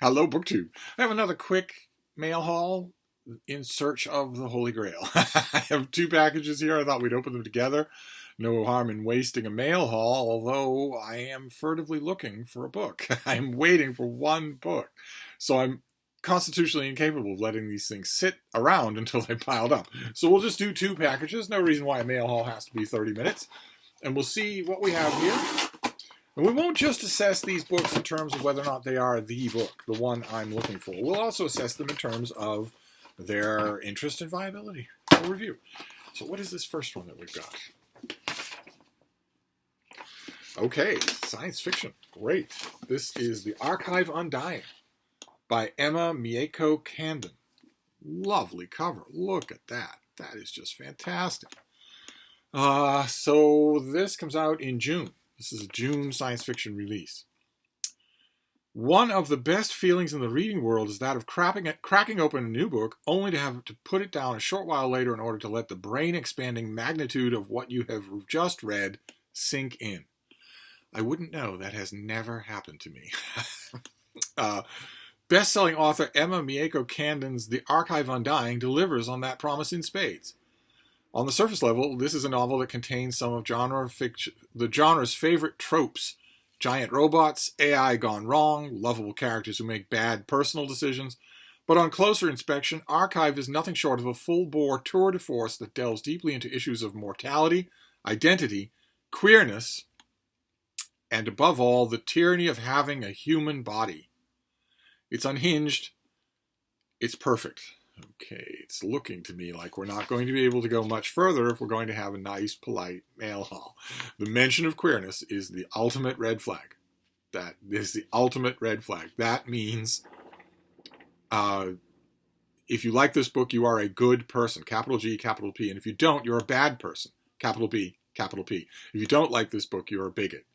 Hello, BookTube. I have another quick mail haul in search of the Holy Grail. I have two packages here. I thought we'd open them together. No harm in wasting a mail haul, although I am furtively looking for a book. I'm waiting for one book. So I'm constitutionally incapable of letting these things sit around until they piled up. So we'll just do two packages. No reason why a mail haul has to be 30 minutes. And we'll see what we have here. And we won't just assess these books in terms of whether or not they are the book, the one I'm looking for. We'll also assess them in terms of their interest and viability. We'll review. So what is this first one that we've got? Okay, science fiction. Great. This is The Archive Undying by Emma Mieko Candon. Lovely cover. Look at that. That is just fantastic. So this comes out in June. This is a June science fiction release. One of the best feelings in the reading world is that of cracking open a new book only to have to put it down a short while later in order to let the brain-expanding magnitude of what you have just read sink in. I wouldn't know. That has never happened to me. Best-selling author Emma Mieko Candon's The Archive Undying delivers on that promise in spades. On the surface level, this is a novel that contains some of the genre's favorite tropes. Giant robots, AI gone wrong, lovable characters who make bad personal decisions. But on closer inspection, Archive is nothing short of a full-bore tour de force that delves deeply into issues of mortality, identity, queerness, and above all, the tyranny of having a human body. It's unhinged. It's perfect. Okay, it's looking to me like we're not going to be able to go much further if we're going to have a nice, polite mail haul. The mention of queerness is the ultimate red flag. That is the ultimate red flag. That means if you like this book, you are a good person, capital G, capital P. And if you don't, you're a bad person, capital B, capital P. If you don't like this book, you're a bigot.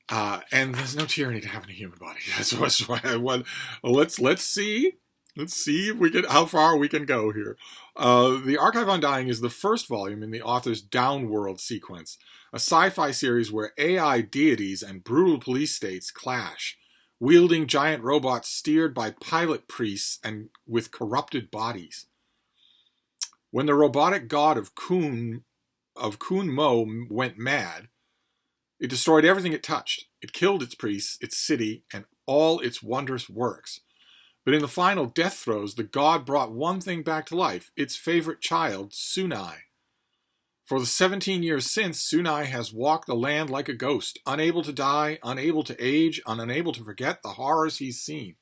And there's no tyranny to having a human body. That's why I want. Let's see. Let's see if we can, how far we can go here. The Archive Undying is the first volume in the author's Downworld sequence, a sci-fi series where AI deities and brutal police states clash, wielding giant robots steered by pilot priests and with corrupted bodies. When the robotic god of Kun Mo went mad, it destroyed everything it touched. It killed its priests, its city, and all its wondrous works. But in the final death throes, the god brought one thing back to life, its favorite child, Sunai. For the 17 years since, Sunai has walked the land like a ghost, unable to die, unable to age, and unable to forget the horrors he's seen.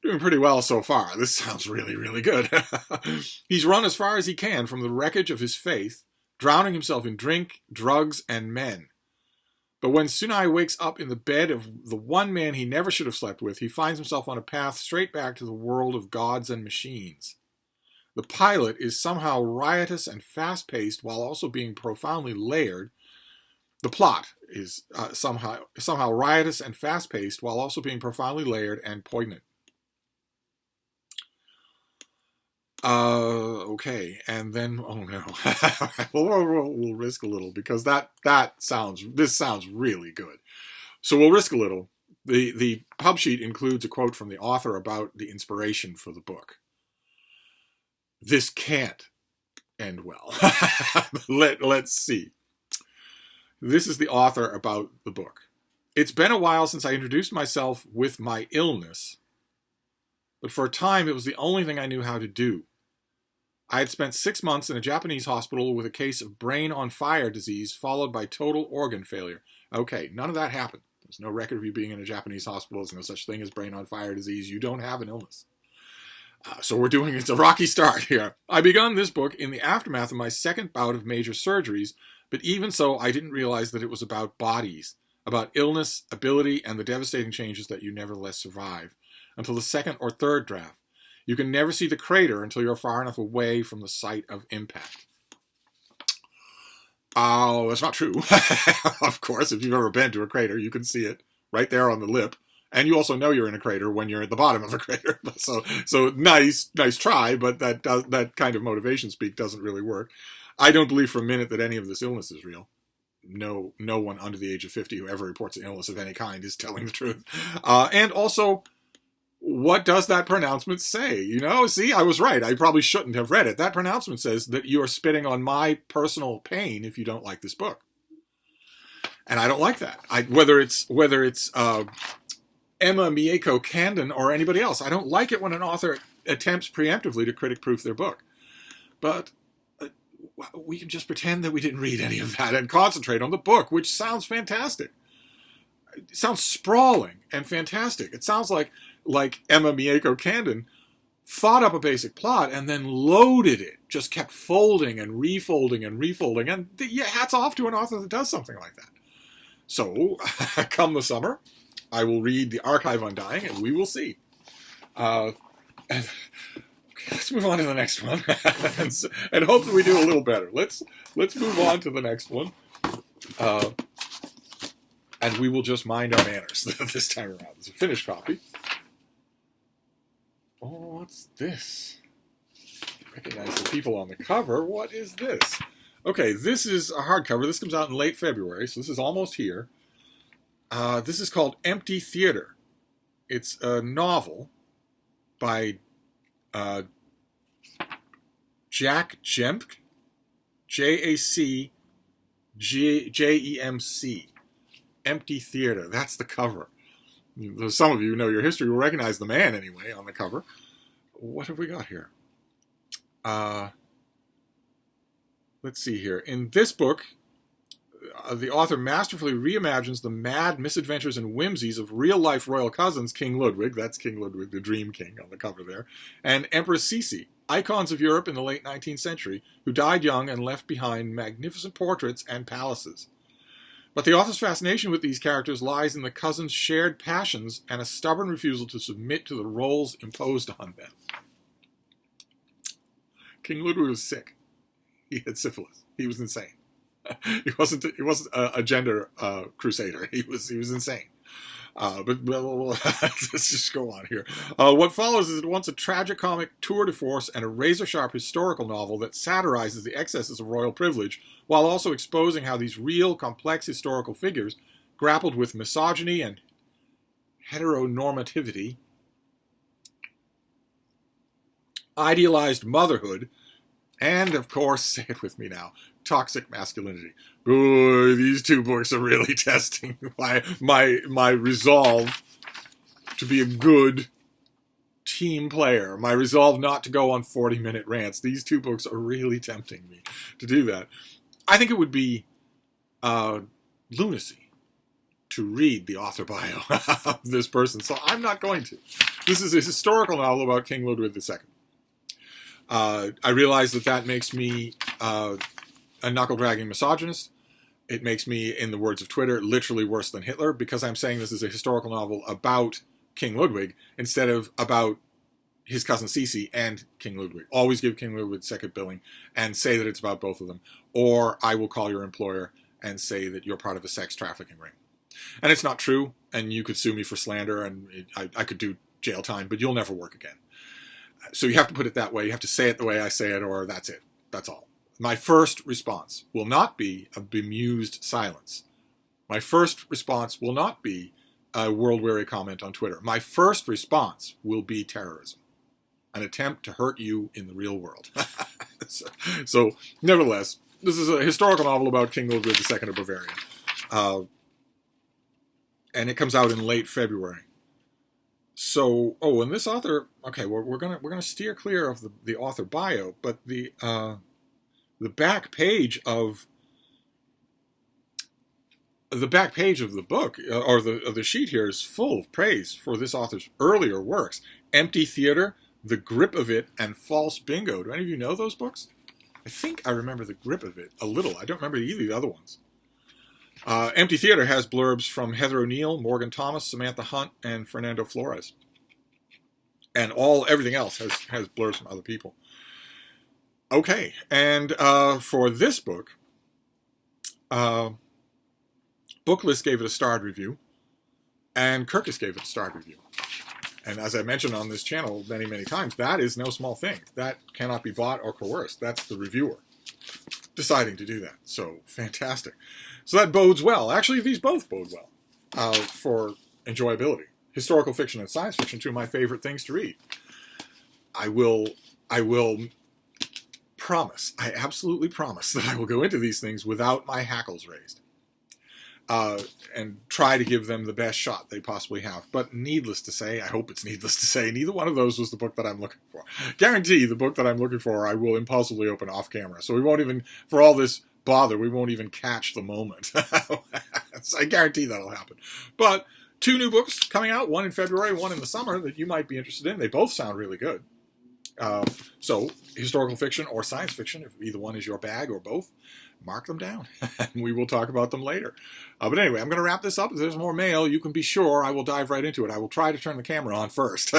Doing pretty well so far. This sounds really, really good. He's run as far as he can from the wreckage of his faith, drowning himself in drink, drugs, and men. But when Sunai wakes up in the bed of the one man he never should have slept with, he finds himself on a path straight back to the world of gods and machines. The pilot is somehow riotous and fast-paced while also being profoundly layered. The plot is somehow riotous and fast-paced while also being profoundly layered and poignant. Okay, and then, oh no, we'll risk a little because this sounds really good. So we'll risk a little. The pub sheet includes a quote from the author about the inspiration for the book. This can't end well. Let's see. This is the author about the book. It's been a while since I introduced myself with my illness, but for a time it was the only thing I knew how to do. I had spent 6 months in a Japanese hospital with a case of brain-on-fire disease followed by total organ failure. Okay, none of that happened. There's no record of you being in a Japanese hospital. There's no such thing as brain-on-fire disease. You don't have an illness. So it's a rocky start here. I begun this book in the aftermath of my second bout of major surgeries, but even so, I didn't realize that it was about bodies, about illness, ability, and the devastating changes that you nevertheless survive, until the second or third draft. You can never see the crater until you're far enough away from the site of impact. Oh, that's not true. Of course, if you've ever been to a crater, you can see it right there on the lip. And you also know you're in a crater when you're at the bottom of a crater. So nice try, but that kind of motivation speak doesn't really work. I don't believe for a minute that any of this illness is real. No one under the age of 50 who ever reports an illness of any kind is telling the truth. And also, what does that pronouncement say? You know, see, I was right. I probably shouldn't have read it. That pronouncement says that you are spitting on my personal pain if you don't like this book. And I don't like that. Whether it's Emma Mieko Candon or anybody else, I don't like it when an author attempts preemptively to critic-proof their book. But we can just pretend that we didn't read any of that and concentrate on the book, which sounds fantastic. It sounds sprawling and fantastic. It sounds like Emma Mieko Candon thought up a basic plot and then loaded it, just kept folding and refolding and refolding. And yeah, hats off to an author that does something like that. So, come the summer, I will read the Archive Undying, and we will see. And let's move on to the next one, and hope that we do a little better. Let's move on to the next one, and we will just mind our manners this time around. It's a finished copy. Oh, what's this? Recognize the people on the cover. What is this? Okay, this is a hardcover. This comes out in late February, so this is almost here. This is called Empty Theater. It's a novel by Jack Jemk, Jacgemc. Empty Theater. That's the cover. Some of you who know your history will recognize the man anyway on the cover. What have we got here? Let's see here. In this book, the author masterfully reimagines the mad misadventures and whimsies of real-life royal cousins King Ludwig, that's King Ludwig, the Dream King on the cover there, and Empress Sisi, icons of Europe in the late 19th century, who died young and left behind magnificent portraits and palaces. But the author's fascination with these characters lies in the cousins' shared passions and a stubborn refusal to submit to the roles imposed on them. King Ludwig was sick. He had syphilis. He was insane. He wasn't a gender crusader. He was insane. But let's just go on here. What follows is at once a tragicomic tour de force and a razor-sharp historical novel that satirizes the excesses of royal privilege while also exposing how these real, complex historical figures grappled with misogyny and heteronormativity, idealized motherhood, and, of course, say it with me now, toxic masculinity. Boy, these two books are really testing my resolve to be a good team player, my resolve not to go on 40-minute rants. These two books are really tempting me to do that. I think it would be lunacy to read the author bio of this person, so I'm not going to. This is a historical novel about King Ludwig II. I realize that makes me a knuckle-dragging misogynist. It makes me, in the words of Twitter, literally worse than Hitler, because I'm saying this is a historical novel about King Ludwig instead of about his cousin Sisi and King Ludwig. Always give King Ludwig second billing and say that it's about both of them, or I will call your employer and say that you're part of a sex trafficking ring. And it's not true, and you could sue me for slander, and I could do jail time, but you'll never work again. So you have to put it that way. You have to say it the way I say it, or that's it. That's all. My first response will not be a bemused silence. My first response will not be a world-weary comment on Twitter. My first response will be terrorism, an attempt to hurt you in the real world. So, nevertheless, this is a historical novel about King Ludwig II of Bavaria. And it comes out in late February. So, and this author, okay, we're gonna steer clear of the author bio, but the back page of the book or the sheet here is full of praise for this author's earlier works: Empty Theater, The Grip of It, and False Bingo. Do any of you know those books? I think I remember The Grip of It a little. I don't remember either of the other ones. Empty Theater has blurbs from Heather O'Neill, Morgan Thomas, Samantha Hunt, and Fernando Flores. And everything else has blurbs from other people. Okay, and for this book, Booklist gave it a starred review, and Kirkus gave it a starred review. And as I mentioned on this channel many, many times, that is no small thing. That cannot be bought or coerced. That's the reviewer deciding to do that. So, fantastic. So that bodes well. Actually, these both bode well for enjoyability. historical fiction and science fiction, two of my favorite things to read. I will promise, I absolutely promise that I will go into these things without my hackles raised. And try to give them the best shot they possibly have. But needless to say, I hope it's needless to say, neither one of those was the book that I'm looking for. Guarantee the book that I'm looking for I will impulsively open off camera. So we won't even, for all this bother, we won't even catch the moment. I guarantee that'll happen. But 2 new books coming out, one in February, one in the summer, that you might be interested in. They both sound really good. So historical fiction or science fiction, if either one is your bag or both, mark them down, and we will talk about them later. But anyway, I'm going to wrap this up. If there's more mail, you can be sure I will dive right into it. I will try to turn the camera on first.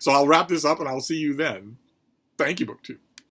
So I'll wrap this up, and I'll see you then. Thank you, BookTube.